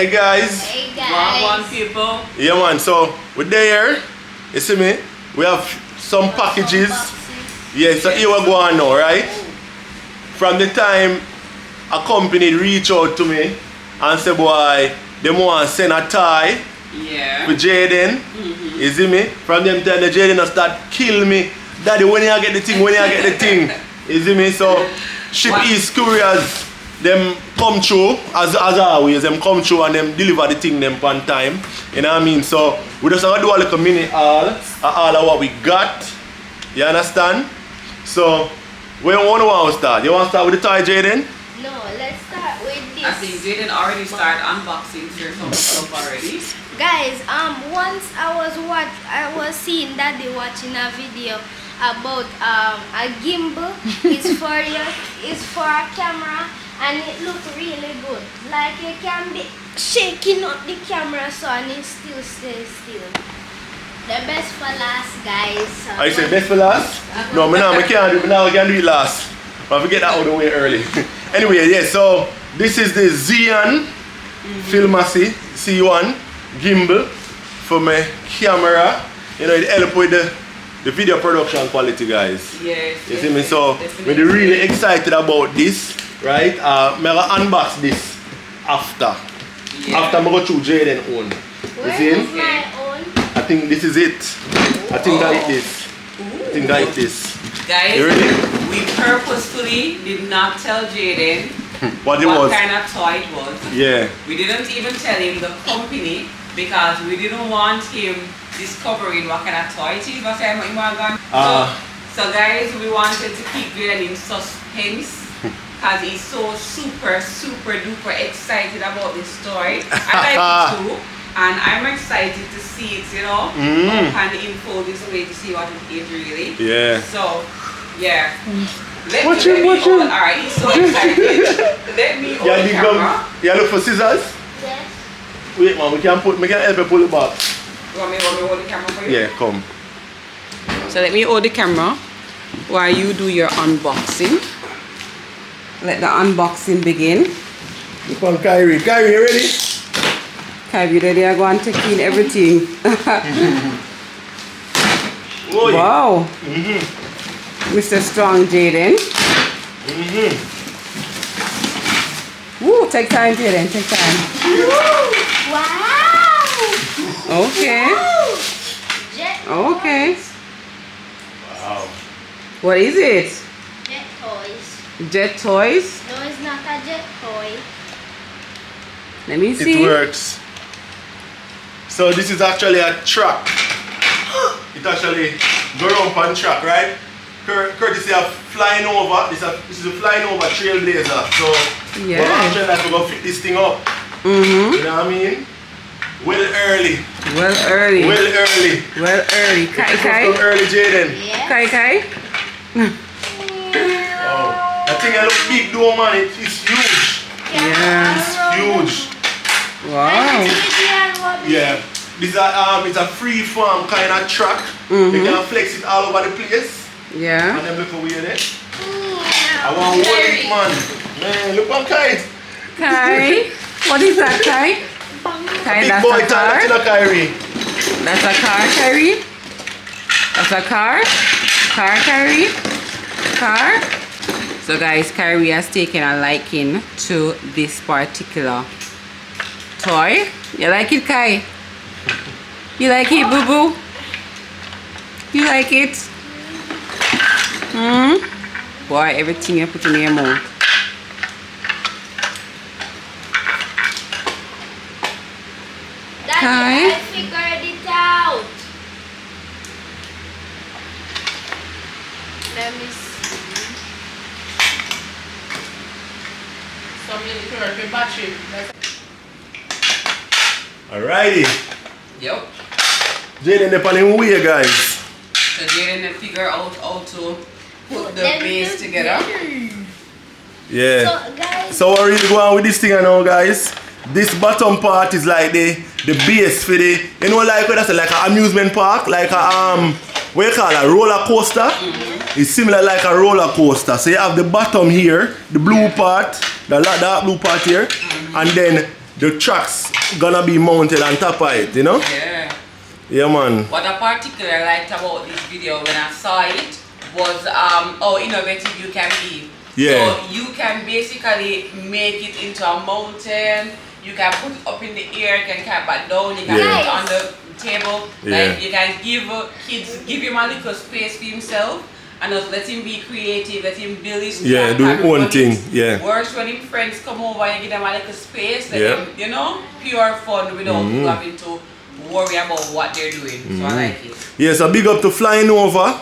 Hey guys. Hey guys. One people. Yeah man, so we're there. You see me? We have some packages. Yeah, so here we go on now, right? From the time a company reach out to me and say, boy, they want to send a tie for Jaden. You see me? From them time the Jaden start kill me. Daddy, when you get the thing, when you get the thing. You see me? So ship East Couriers, them come through as always, them come through and them deliver the thing them on time. You know what I mean? So we just gonna do a little mini all of what we got. You understand? So where you want to start? You want to start with the tie, Jaden? No, let's start with this. I think Jaden already started unboxing here some stuff already. Guys, once I was seeing Daddy watching a video about a gimbal. It's for a camera and it looks really good. Like you can be shaking up the camera so and it still stays still. The best for last, guys. I say best for last? No, I can't do it last. But we get that out of the way early. Anyway, yeah, so this is the Xeon Filmacy C1 gimbal for my camera. You know, it helps with the video production quality, guys. Yes. You see me? So we're really excited about this, right? I'm gonna unbox this after. Yeah. After I go through Jaden own. You see him? My own? I think this is it. I think that it is. I think that it is. Guys, You ready? we purposefully did not tell Jaden What it was. kind of toy it was. Yeah. We didn't even tell him the company because we didn't want him discovering what kind of toy it is. So guys, we wanted to keep Jaden in suspense because he's so super duper excited about this toy. I like it too. And I'm excited to see it, you know, and info this way to see what it is really. Yeah. So, yeah. Let Watch me him. Alright, he's so excited. Let me hold the camera. You look for scissors? Yes. Wait man, we can help you pull it back. You want me to hold the camera for you? Yeah, come. So let me hold the camera while you do your unboxing. Let the unboxing begin. Look on Kyrie. Kyrie, you ready? Kyrie, ready? I go and take in everything. Wow. Mr. Strong Jaden. Woo, take time, Jaden, take time. Wow! Okay. Wow. Jet Okay. toys. Wow. What is it? Jet toys. Jet toys? No, it's not a jet toy. Let me see. It works. So this is actually a track. It actually go around on track, right? Courtesy of flying over. This is a flying over trailblazer. So Yeah. we're actually like we're gonna fit this thing up. You know what I mean? Well early. Well early. Well early. Well early. Kai Kai. Come early, Jaden. Yes. Kai Kai. Oh, that thing I look big though, man. It's huge. Yeah. It's huge. Wow. Yeah. This it's a free form kind of track. You can flex it all over the place. Yeah. And then look away there. I want to hold it, man. Man, look on Kai. Kai. What is that, Kai? Kai, Big that's boy a tie to car. the Kyrie. That's a car, Kyrie. That's a car. Car, Kyrie. Car. So guys, Kyrie has taken a liking to this particular toy. You like it, Kai? You like it, boo boo? You like it? Boy, everything you put in your mouth. Daddy, I figured it out. Let me see. Alrighty. Yep. Jaden, they're on him way, guys. So Jaden figure out how to put the Them base together. Yeah. So, guys, So we're really going with this thing now, guys. This bottom part is like the base for the, you know, like what I said, like an amusement park, like a what you call a roller coaster. It's similar like a roller coaster. So you have the bottom here, the blue part, the dark blue part here, and then the tracks gonna be mounted on top of it, you know? Yeah. Yeah, man. What I particularly liked about this video when I saw it was how innovative you can be. Yeah. So you can basically make it into a mountain. You can put it up in the air, you can carry it back down, you can put it on the table. Yeah. Like you can give him a little space for himself and just let him be creative, let him build his Yeah, do one thing. Yeah. Worse when his friends come over and give them a little space, let Yeah. them, you know, pure fun without having to worry about what they're doing. So I like it. Yeah, so big up to Flying Over,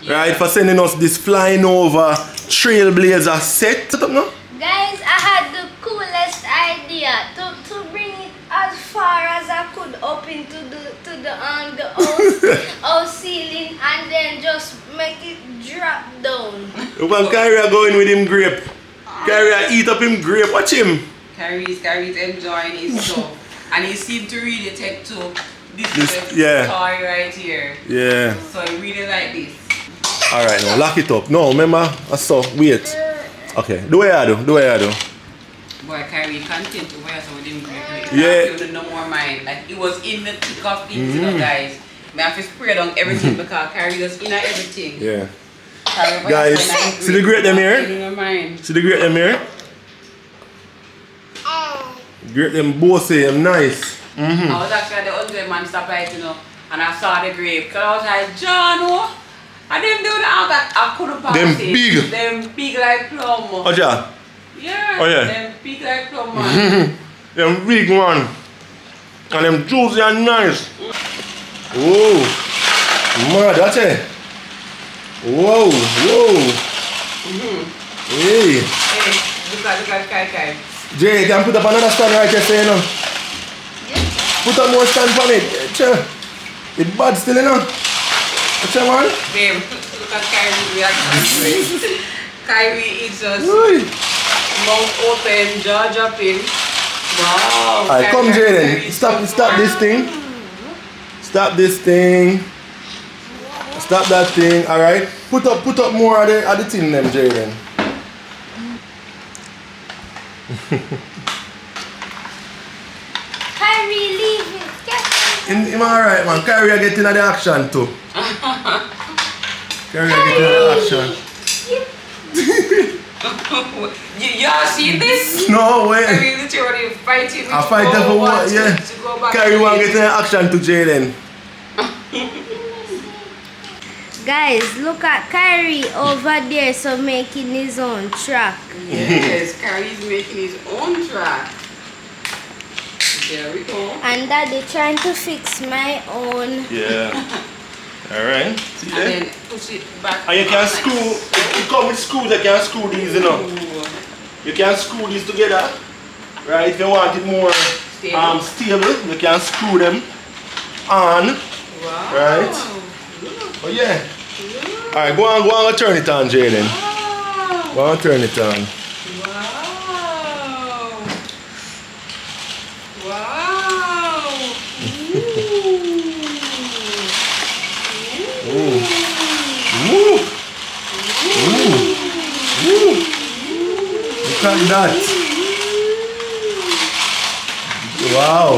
right, for sending us this Flying Over Trailblazer set. Set up now? Guys, I had the coolest idea to bring it as far as I could up into the house ceiling and then just make it drop down. Look at Kyrie going with him grape. Kyrie eat up him grape. Watch him. Kyrie's enjoying his stuff. And he seemed to really take to this yeah. toy right here. Yeah. So he really like this. Alright, now lock it up. No, remember, I saw. Wait. Okay, do what I do. Do what I do. Boy, Kyrie content to wear some of them grape. Yeah. You no more mind. Like it was in the thick of things, you know, guys. I have to spray down everything because Kyrie was in everything. Yeah. Kyrie, Guys, see the grape them here? In your mind. See the grape them here? Grape them both say them nice. I was actually the only man surprised, you know, and I saw the grape. Because I was like, John, oh, and them do that, I couldn't pass Them it. big. Them big like plum. Oh, yeah. Yeah. Oh, yeah. Them big like plum, man. Them big one. And them juicy and nice. Whoa. Mad, that's it. Whoa, whoa. Hey. Hey, look at Kai. Jay, you can put up another stand right here, so you know. Put up more stand on it. Sure. It's bad still, you know. What's that, man? Babe, look at Kyrie's reaction to it. Kyrie is just mouth open, jaw dropping. Wow. Alright, come Jaden. Stop this thing. Stop this thing. Stop that thing. Alright. Put up more of the thing them, Jaden. Kyrie, leave it. Him alright, man. Kyrie getting the action too. Kyrie getting the action. You all see this? No way. Kyrie literally fighting. I fight for what? Yeah. Kyrie want to get the action to Jaden. Guys, look at Kyrie over there, so making his own track. Yes, Kyrie's making his own track. There we go. And Daddy trying to fix my own. Yeah. Alright. See And there? then push it back. And you can screw, you come with screws, you can screw these, you know. You can screw these together. Right? If you want it more stable, you can screw them on. Wow. Right? Oh yeah. Alright, go on, turn it on, Jaden. Wow. Go on, turn it on. Wow. Wow. Ooh. Woo. Ooh. Woo. Look at that. Wow.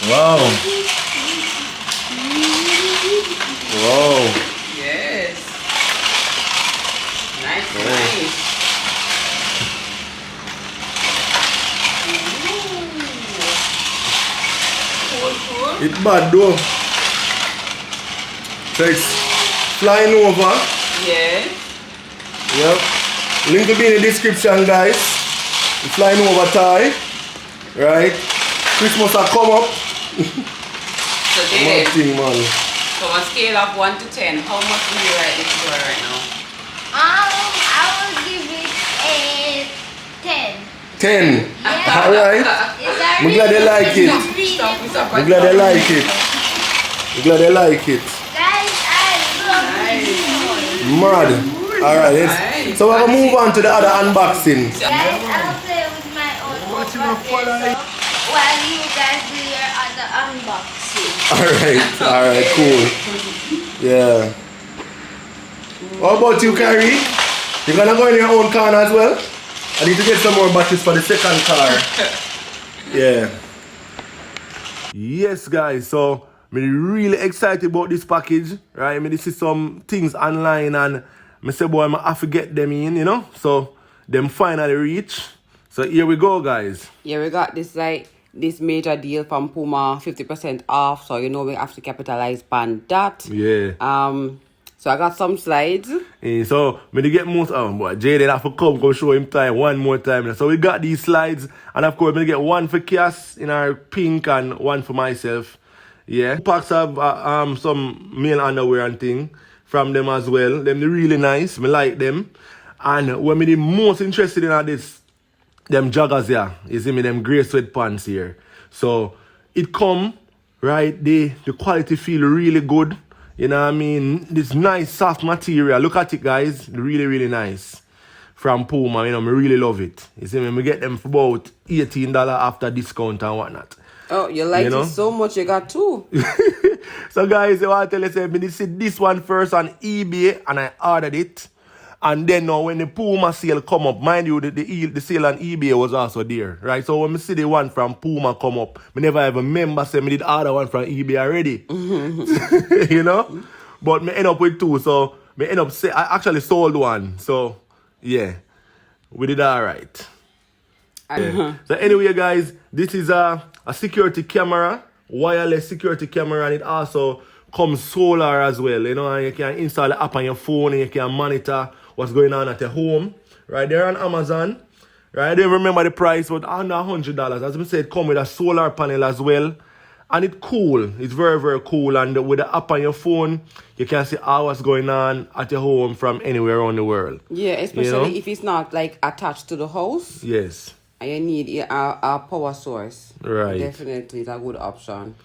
Wow. Wow. Yes. Nice, Oh. nice. Cool. It's bad though. So it's flying over. Yeah. Yep. Link will be in the description, guys. The flying over tie. Right? Christmas will come up. So One Jaden, thing, man. from a scale of 1 to 10, how much do you rate this toy right now? I will give it a 10. 10. Yeah. Alright. I'm glad they like it. I'm glad they like it. I'm glad they like it. Guys, I love Mad. Alright, Nice. so we're gonna move on to the other unboxing. Guys, I'll play with my own over while you guys do your other unboxing. Alright, cool. Yeah. How about you, Kyrie? You gonna go in your own car as well? I need to get some more batteries for the second car. Yeah. Yes, guys. So, I'm really excited about this package, right? I mean, this is some things online, and I say, boy, I have to get them in, you know? So, them finally reach. So, here we go, guys. Yeah, we got this this major deal from Puma, 50% off. So, you know, we have to capitalize on that. Yeah. So, I got some slides. So, me to get most of them, boy. Jaden have to come show him time one more time. So, we got these slides, and of course, me to get one for Cass in our pink and one for myself. Yeah, packs have some male underwear and thing from them as well. Them they really nice. Me like them. And what me the most interested in are this, them joggers here. You see me, them grey sweatpants here. So it come, right, the quality feel really good. You know what I mean? This nice soft material. Look at it, guys. Really, really nice. From Puma, you know, me really love it. You see me, me get them for about $18 after discount and whatnot. Oh, you like it so much, you got two. So guys, I want to tell you, I see this one first on eBay and I ordered it. And then now when the Puma sale come up, mind you, the sale on eBay was also there, right? So when I see the one from Puma come up, I never ever remember saying I did order one from eBay already. You know? But I end up with two, so I actually sold one. So yeah, we did all right. Yeah. So anyway, guys, this is a security camera, wireless security camera, and it also comes solar as well. You know, and you can install the app on your phone and you can monitor what's going on at your home. Right there on Amazon. Right, I don't remember the price, but under $100. As I said, it comes with a solar panel as well. And it's cool. It's very, very cool. And with the app on your phone, you can see all what's going on at your home from anywhere around the world. Yeah, especially if it's not like attached to the house. Yes. And you need a power source. Right. Definitely, it's a good option.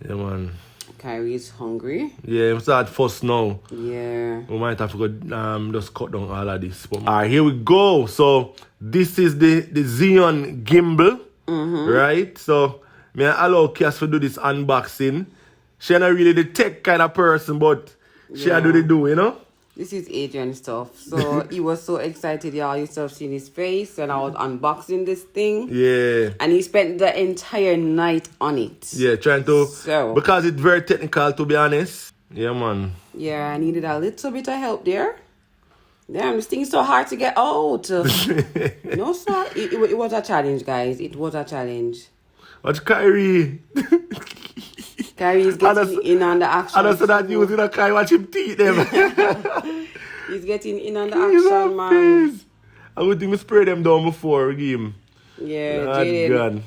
Yeah, man. Kyrie is hungry. Yeah, I'm start first now. Yeah. We might have to go just cut down all of this. Alright, here we go. So this is the Xeon gimbal. Right? So may I allow Cass to do this unboxing. She's not really the tech kind of person, but she do the do, you know? This is Adrian stuff. So he was so excited, y'all. You have seen his face when I was unboxing this thing. Yeah. And he spent the entire night on it. Yeah, trying to... because it's very technical, to be honest. Yeah, man. Yeah, I needed a little bit of help there. Damn, this thing is so hard to get out. No, sir. It was a challenge, guys. It was a challenge. Watch Kyrie. Kyrie is getting in on the action. I don't say that using a Kyrie, watch him teeth them. He's getting in on the action, man. I would think we spray them down before we give him. Yeah,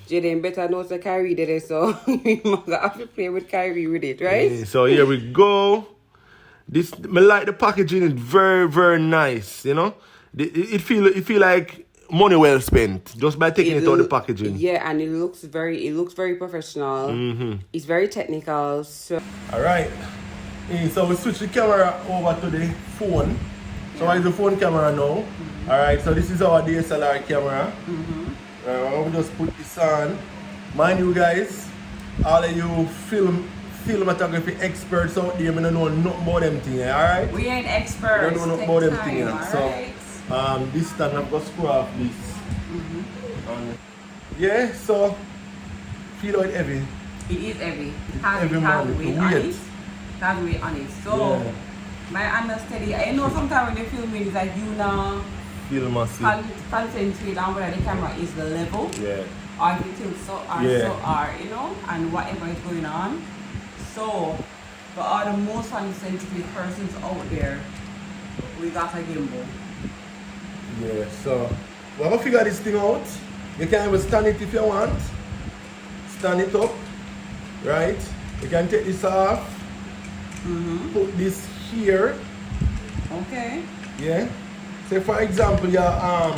Jaden better knows the Kyrie did it, so we have to play with Kyrie with it, right? Yeah, so here we go. This, I like the packaging. It's very, very nice, you know. It feel like money well spent just by taking it out of the packaging. Yeah, and it looks very professional. It's very technical. So alright. So we switch the camera over to the phone. So I use the phone camera now. Alright, so this is our DSLR camera. We'll just put this on. Mind you guys, all of you filmography experts out there, I don't know nothing about them things, alright? We ain't experts. We don't know nothing about them things. So this stand I've got to screw off this. Yeah, so feel like heavy. It is heavy. It has weight on it. It has weight on it. So my understanding, I know sometimes when you're filming, it's like you now feel massive. Concentrate on whether the camera is the level. Yeah. Or if it tilts so or you know, and whatever is going on. So for all the most sensitive persons out there, we got a gimbal. Yeah, so we're gonna figure this thing out. You can even stand it if you want. Stand it up, right? You can take this off. Put this here. Okay. Yeah. Say for example, you're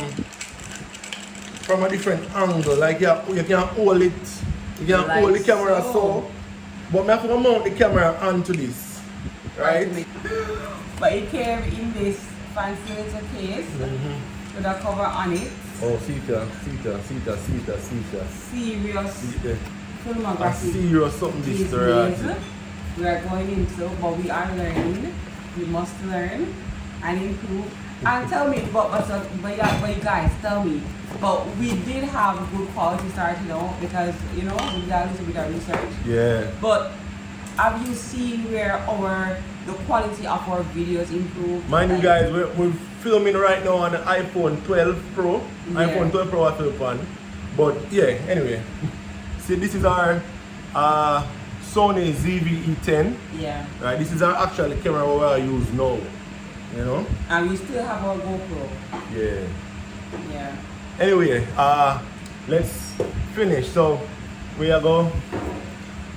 from a different angle, like you can hold it. You can like hold the camera so. But I have to mount the camera onto this, right? But it came in this fancy little case with a cover on it. Oh, Serious filmography. Serious something this right. We are going into, but we are learning. We must learn and improve And tell me, but you guys, tell me. But we did have good quality starting out because, you know, we did a little bit of research. Yeah. But have you seen where the quality of our videos improve? Mind you guys, we're filming right now on the iPhone 12 Pro. Yeah. iPhone 12 Pro I film on. But yeah, anyway. See, this is our Sony ZV-E10. Yeah. Right, this is our actual camera we use now. You know? And we still have our GoPro. Yeah. Yeah. Anyway, let's finish. So we are go.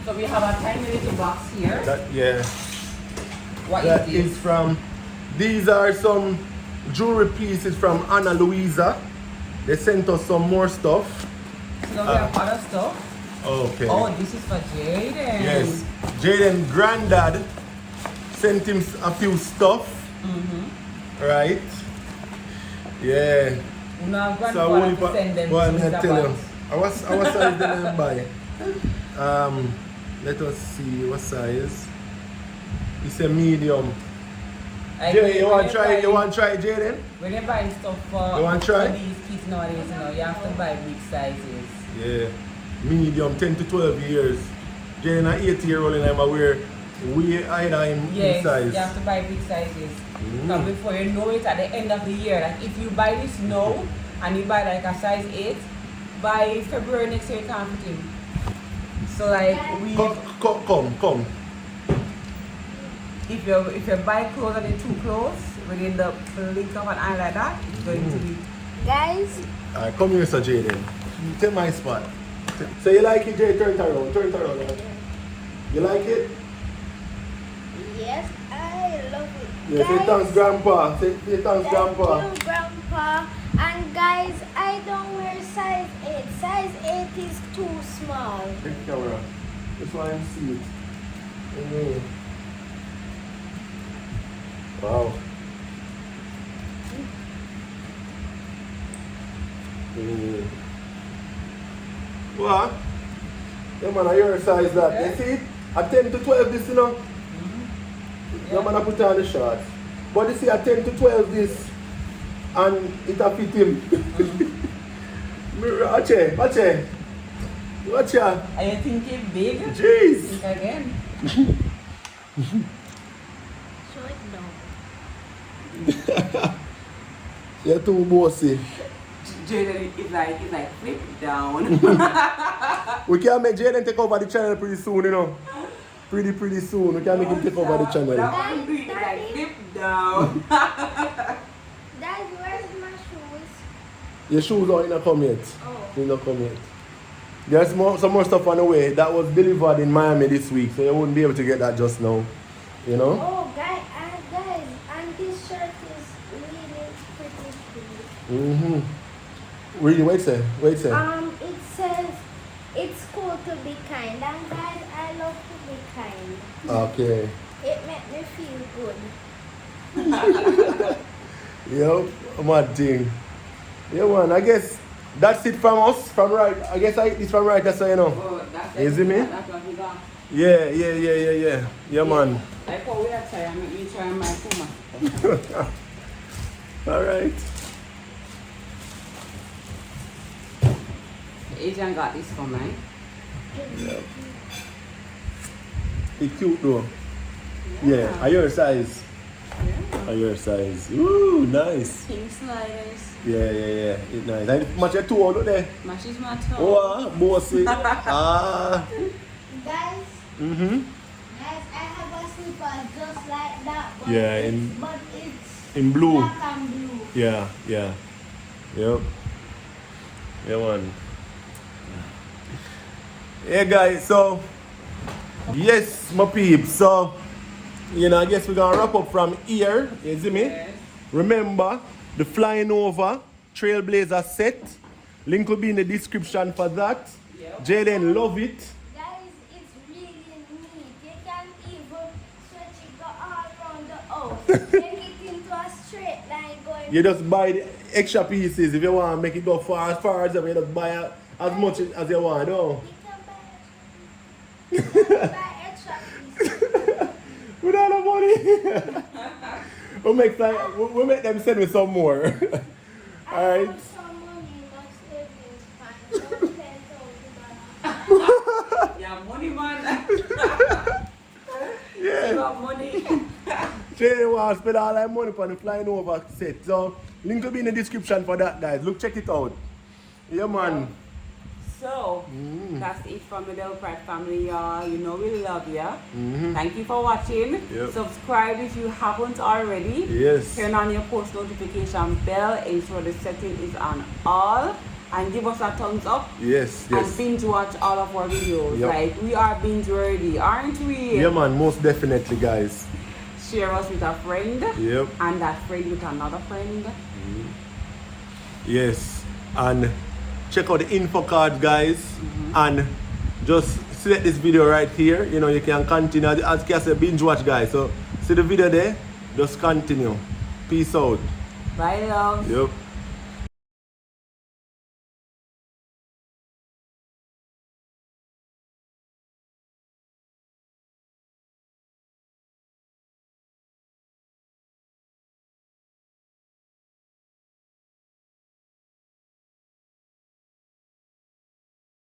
So we have a tiny little box here. Yeah. What That is this? is from. These are some jewelry pieces from Anna Luisa. They sent us some more stuff. So we have other stuff. Okay. Oh, this is for Jaden. Yes. Jaden granddad sent him a few stuff. Right. Yeah. Now So grandfather to send them well, to I the tell you, box. what size did I buy? Let us see what size. It's a medium. Like Jaden, you when want you're to try? buying- You want to try, Jaden? When you're buying stuff for, You want to try? for these kids nowadays, you know, you have to buy big sizes. Yeah. Medium, 10 to 12 years. Jaden, an 8-year-old, and I'm aware we either in Yes, size. you have to buy big sizes. Because before you know it, at the end of the year, like if you buy this now and you buy like a size 8, by February next year you can't fit in. So like we, Come. if you buy clothes and then 2 clothes within the blink of an eye like that, it's going to be. Guys, Alright, come here, Sir Jaden. Take my spot. So you like it, Jay? Turn it around. You like it? yes, I love it. Yeah, say thanks, Grandpa. Say thanks, Grandpa. Thank you, Grandpa. And guys, I don't wear size 8. Size 8 is too small. Take the camera. That's why I see it. Wow. What? Yeah, man, I your size that. You see it? A 10 to 12 this, you know? Yeah, man, I put on the shorts. But you see, a 10 to 12 this, and it a fit him. Watch ya. Are you thinking big? Jeez. Think again. Show it down. You're too bossy. Jaden is like flip down. We can make Jaden take over the channel pretty soon, you know. Pretty soon. We can make him take over the channel. That one do it like flip down. Dad, where's my shoes? Your shoes are not come yet. Oh. They not come yet. There's some more stuff on the way that was delivered in Miami this week, so you wouldn't be able to get that just now. You know? Oh, guys, and this shirt is really pretty. Really, wait a sec. It says it's cool to be kind, and guys, I love to be kind. Okay. It makes me feel good. Yep, mad thing. Yeah, man, I guess that's it from us. From right. I guess it's from right, that's how you know. Oh, that's You see me? That's what he got. Yeah. Yeah, man. Like how we are trying, me trying my Puma. Alright. Adrian got this for me. Yep. It's cute though. Yeah, are your size? Yeah. Are your size? Ooh, nice. Pink sliders. Yeah. It's nice. And match your toe out there. Matches my toe. Oh, bossy. Guys, Mm-hmm. guys, I have a slipper just like that, but Yeah, it's In blue. black and blue. Yeah. Yep. Yeah, man. Yeah, guys, so yes, my peeps. So, I guess we're gonna wrap up from here. You see me? Yes. Remember the flying over Trailblazer set. Link will be in the description for that. Yep. Jaden love it. Guys, it's really neat. You can even stretch it go all around the house. Make it into a straight line going. You just buy the extra pieces if you want to make it go far as ever. You just buy as much as you want. No? You can buy extra pieces. Without the money. we make them send me some more. Alright. I have some money in my savings fund, about $10,000. Yeah, money man. Yeah. You got money. Jay wants to spend all that money on the flying over set. So link will be in the description for that, guys. Look, check it out. Yeah, man. So, that's it from the Delpratt family, y'all. You know we love ya. Thank you for watching. Yep. Subscribe if you haven't already. Yes. Turn on your post notification bell. Ensure the setting is on all. And give us a thumbs up. Yes, And yes. binge watch all of our videos. Yep. Like, we are binge worthy, aren't we? Yeah, man. Most definitely, guys. Share us with a friend. Yep. And that friend with another friend. Yes. And check out the info card, guys. And just select this video right here. You know, you can continue. As Kia said, binge watch, guys. So, see the video there? Just continue. Peace out. Bye, love. Yep.